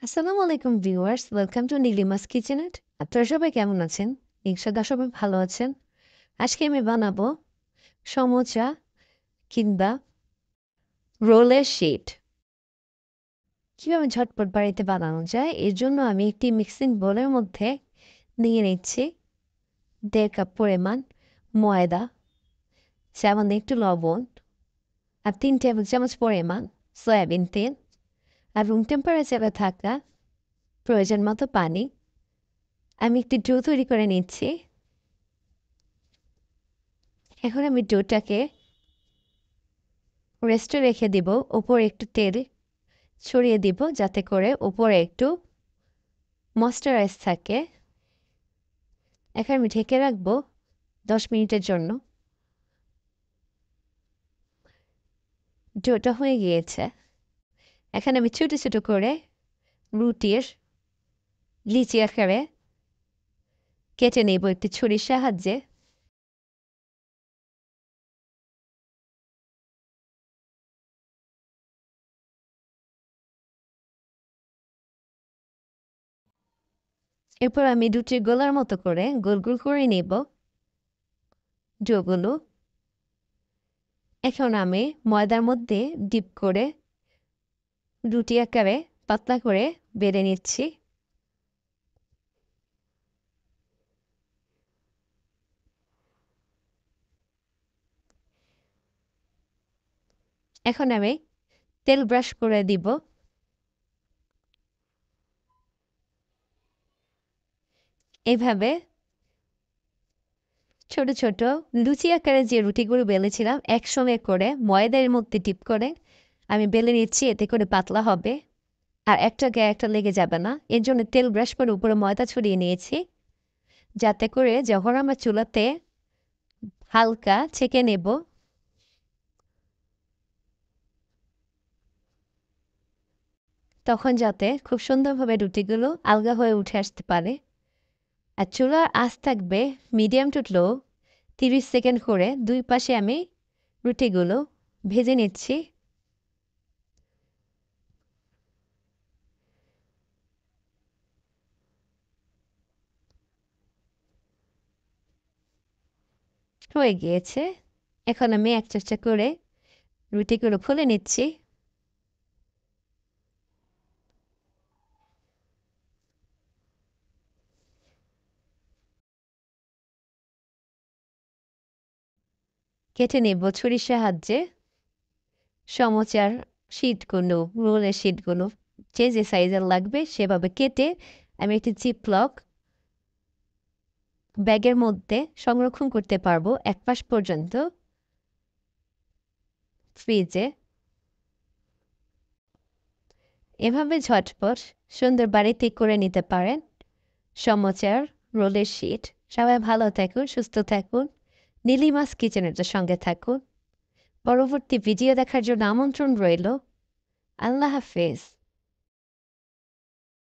আসসালামু আলাইকুম viewers, welcome to নীলিমাস কিচেনেট। আপনারা সবাই কেমন আছেন? ইনশাআল্লাহ সবাই ভালো আছেন। আজকে আমি বানাবো সমোচা কিংবা রোলের শিট। কীভাবে ঝটপট বাড়িতে বানানো যায় এর জন্য আমি একটি মিক্সিং বোলের মধ্যে নিয়ে নিচ্ছি 1.5 কাপ পরিমাণ ময়দা, সামান্য একটু লবণ আর 3 টেবিল চামচ পরিমাণ সয়াবিন তেল আর রুম টেম্পারেচারে থাকা প্রয়োজন মতো পানি। আমি একটি ডো তৈরি করে নিচ্ছি। এখন আমি ডোটাকে রেস্টে রেখে দিব, ওপরে একটু তেল ছড়িয়ে দিব যাতে করে ওপরে একটু ময়েশ্চারাইজ থাকে। এখন আমি ঢেকে রাখবো 10 মিনিটের জন্য। ডোটা হয়ে গিয়েছে। এখন আমি ছোটো ছোটো করে রুটির লিচি আকারে কেটে নেব একটি ছুরির সাহায্যে। এরপর আমি রুটির গোলার মতো করে গোল গোল করে নেব ডোগুলো। এখন আমি ময়দার মধ্যে ডিপ করে রুটি আকারে পাতলা করে বেড়ে নিচ্ছি। এখন আমি তেল ব্রাশ করে দিব। এভাবে ছোট ছোট লুচি আকারে যে রুটিগুলো বেলেছিলাম একসঙ্গে করে ময়দার মধ্যে ডিপ করে আমি বেলে নিচ্ছি, এতে করে পাতলা হবে আর একটা গায়ে একটা লেগে যাবে না। এর জন্য তেল ব্রাশ করে উপরে ময়দা ছড়িয়ে নিয়েছি, যাতে করে যখন আমরা চুলাতে হালকা ছেঁকে নেব তখন যাতে খুব সুন্দরভাবে রুটিগুলো আলগা হয়ে উঠে আসতে পারে। আর চুলার আঁচ থাকবে মিডিয়াম টু লো। 30 সেকেন্ড করে দুই পাশে আমি রুটিগুলো ভেজে নিচ্ছি। হয়ে গিয়েছে। এখন আমি একটা একটা করে রুটিগুলো খুলে নিচ্ছি। কেটে নেব ছুরির সাহায্যে সমোচার শিটগুলো, রোলের শিটগুলো যে যে সাইজের লাগবে সেভাবে কেটে আমি একটি জিপলক ব্যাগের মধ্যে সংরক্ষণ করতে পারবো 1 মাস পর্যন্ত ফ্রিজে। এভাবে ঝটপট সুন্দর বাড়িতে করে নিতে পারেন সমোচার রোলের শিট। সবাই ভালো থাকুন, সুস্থ থাকুন, নীলিমাস কিচেনের সঙ্গে থাকুন। পরবর্তী ভিডিও দেখার জন্য আমন্ত্রণ রইল। আল্লাহ হাফেজ।